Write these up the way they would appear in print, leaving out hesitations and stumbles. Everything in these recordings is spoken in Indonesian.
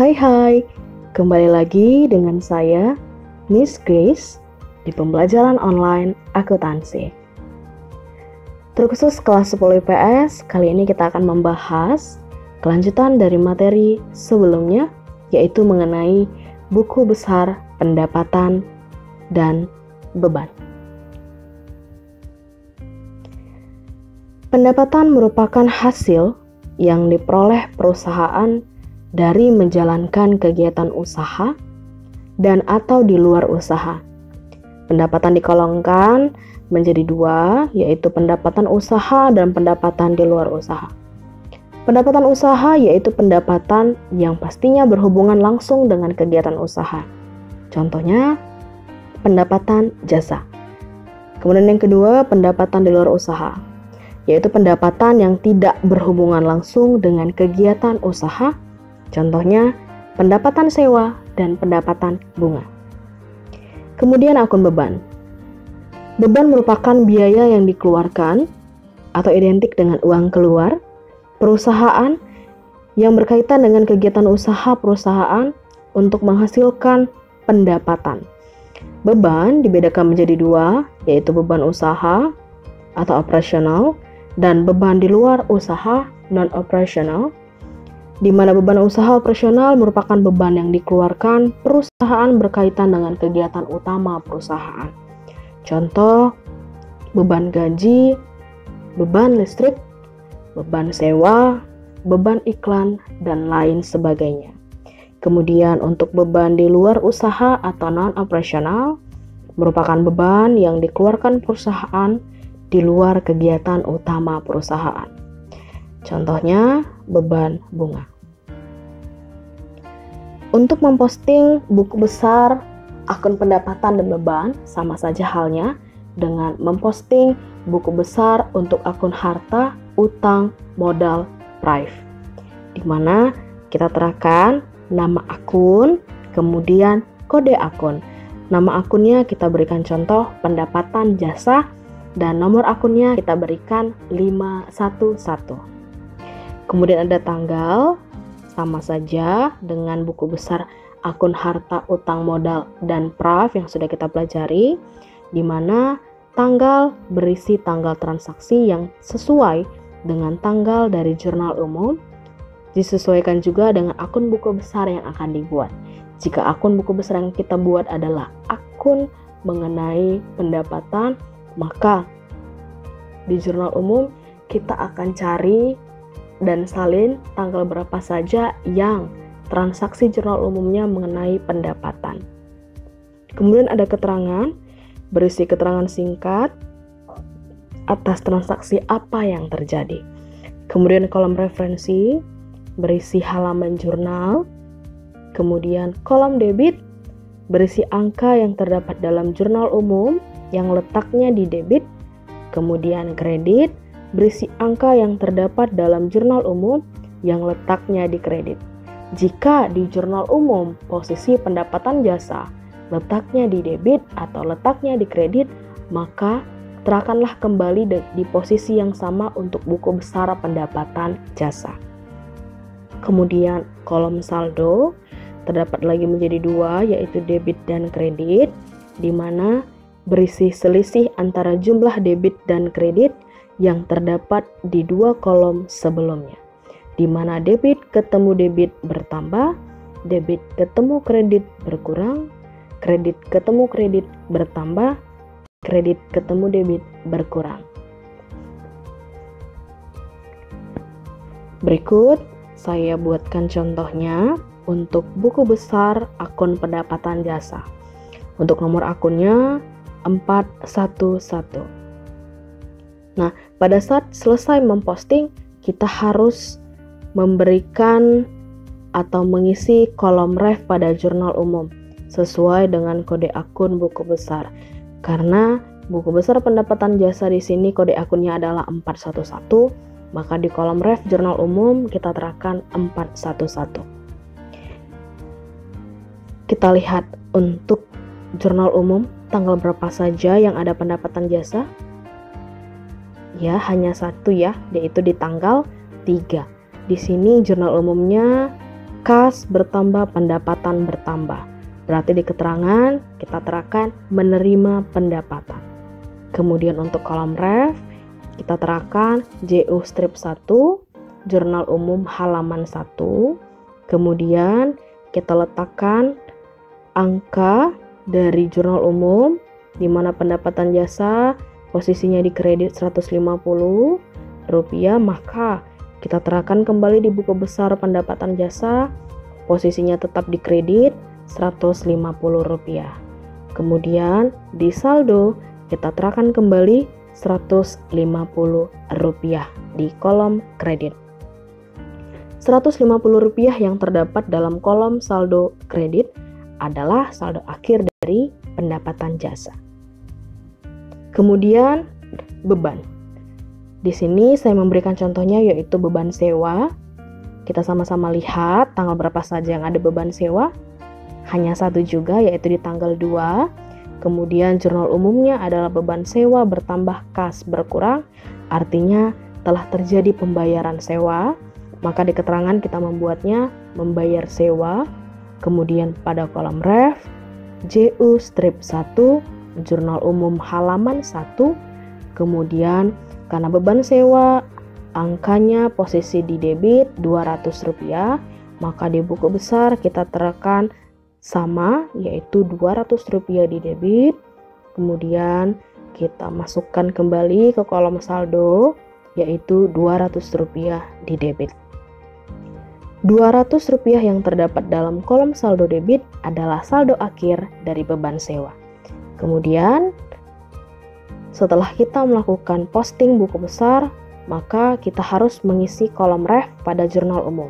Hai, kembali lagi dengan saya, Miss Grace, di pembelajaran online akuntansi. Terkhusus kelas 10 IPS, kali ini kita akan membahas kelanjutan dari materi sebelumnya, yaitu mengenai buku besar pendapatan dan beban. Pendapatan merupakan hasil yang diperoleh perusahaan dari menjalankan kegiatan usaha dan atau di luar usaha. Pendapatan digolongkan menjadi dua, yaitu pendapatan usaha dan pendapatan di luar usaha. Pendapatan usaha yaitu pendapatan yang pastinya berhubungan langsung dengan kegiatan usaha. Contohnya, pendapatan jasa. Kemudian yang kedua, pendapatan di luar usaha, yaitu pendapatan yang tidak berhubungan langsung dengan kegiatan usaha. Contohnya, pendapatan sewa dan pendapatan bunga. Kemudian akun beban. Beban merupakan biaya yang dikeluarkan atau identik dengan uang keluar perusahaan yang berkaitan dengan kegiatan usaha perusahaan untuk menghasilkan pendapatan. Beban dibedakan menjadi dua, yaitu beban usaha atau operasional dan beban di luar usaha non-operasional, di mana beban usaha operasional merupakan beban yang dikeluarkan perusahaan berkaitan dengan kegiatan utama perusahaan. Contoh, beban gaji, beban listrik, beban sewa, beban iklan, dan lain sebagainya. Kemudian untuk beban di luar usaha atau non-operasional merupakan beban yang dikeluarkan perusahaan di luar kegiatan utama perusahaan. Contohnya, beban bunga. Untuk memposting buku besar akun pendapatan dan beban sama saja halnya dengan memposting buku besar untuk akun harta, utang, modal, prive, di mana kita terapkan nama akun, kemudian kode akun. Nama akunnya kita berikan contoh pendapatan jasa dan nomor akunnya kita berikan 511. Kemudian ada tanggal, sama saja dengan buku besar akun harta, utang, modal, dan prive yang sudah kita pelajari, di mana tanggal berisi tanggal transaksi yang sesuai dengan tanggal dari jurnal umum, disesuaikan juga dengan akun buku besar yang akan dibuat. Jika akun buku besar yang kita buat adalah akun mengenai pendapatan, maka di jurnal umum kita akan cari dan salin tanggal berapa saja yang transaksi jurnal umumnya mengenai pendapatan. Kemudian ada keterangan, berisi keterangan singkat atas transaksi apa yang terjadi. Kemudian kolom referensi, berisi halaman jurnal. Kemudian kolom debit, berisi angka yang terdapat dalam jurnal umum yang letaknya di debit. Kemudian kredit, berisi angka yang terdapat dalam jurnal umum yang letaknya di kredit. Jika di jurnal umum posisi pendapatan jasa letaknya di debit atau letaknya di kredit, maka terapkanlah kembali di posisi yang sama untuk buku besar pendapatan jasa. Kemudian kolom saldo terdapat lagi menjadi dua, yaitu debit dan kredit, di mana berisi selisih antara jumlah debit dan kredit yang terdapat di dua kolom sebelumnya, di mana debit ketemu debit bertambah, debit ketemu kredit berkurang, kredit ketemu kredit bertambah, kredit ketemu debit berkurang. Berikut saya buatkan contohnya untuk buku besar akun pendapatan jasa. Untuk nomor akunnya 411. Nah, pada saat selesai memposting, kita harus memberikan atau mengisi kolom ref pada jurnal umum sesuai dengan kode akun buku besar. Karena buku besar pendapatan jasa di sini kode akunnya adalah 411, maka di kolom ref jurnal umum kita terapkan 411. Kita lihat untuk jurnal umum tanggal berapa saja yang ada pendapatan jasa. Ya, hanya satu ya, yaitu di tanggal 3. Di sini jurnal umumnya kas bertambah, pendapatan bertambah. Berarti di keterangan kita terapkan menerima pendapatan. Kemudian untuk kolom ref, kita terapkan JU strip 1, jurnal umum halaman 1. Kemudian kita letakkan angka dari jurnal umum, di mana pendapatan jasa posisinya di kredit Rp150, maka kita terapkan kembali di buku besar pendapatan jasa, posisinya tetap di kredit Rp150. Kemudian di saldo kita terapkan kembali Rp150 di kolom kredit. Rp150 yang terdapat dalam kolom saldo kredit adalah saldo akhir dari pendapatan jasa. Kemudian beban. Di sini saya memberikan contohnya yaitu beban sewa. Kita sama-sama lihat tanggal berapa saja yang ada beban sewa. Hanya satu juga, yaitu di tanggal 2. Kemudian jurnal umumnya adalah beban sewa bertambah kas berkurang, artinya telah terjadi pembayaran sewa. Maka di keterangan kita membuatnya membayar sewa. Kemudian pada kolom ref, JU strip 1, jurnal umum halaman 1. Kemudian karena beban sewa angkanya posisi di debit Rp200, maka di buku besar kita terapkan sama, yaitu Rp200 di debit. Kemudian kita masukkan kembali ke kolom saldo, yaitu Rp200 di debit. Rp200 yang terdapat dalam kolom saldo debit adalah saldo akhir dari beban sewa. Kemudian setelah kita melakukan posting buku besar, maka kita harus mengisi kolom ref pada jurnal umum.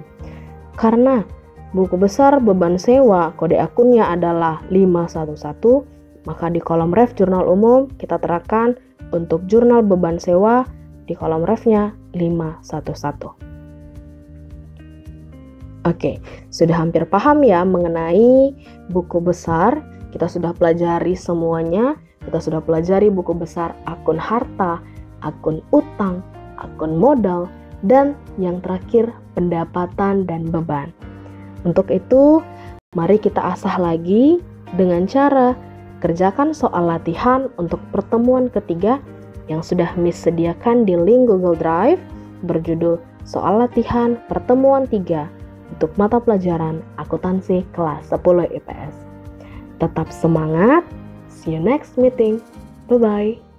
Karena buku besar beban sewa kode akunnya adalah 511, maka di kolom ref jurnal umum kita terapkan untuk jurnal beban sewa di kolom refnya 511. Oke, sudah hampir paham ya mengenai buku besar. Kita sudah pelajari semuanya. Kita sudah pelajari buku besar akun harta, akun utang, akun modal, dan yang terakhir pendapatan dan beban. Untuk itu, mari kita asah lagi dengan cara kerjakan soal latihan untuk pertemuan ketiga yang sudah Miss sediakan di link Google Drive berjudul Soal Latihan Pertemuan 3 untuk mata pelajaran akuntansi kelas 10 IPS. Tetap semangat, see you next meeting, bye-bye.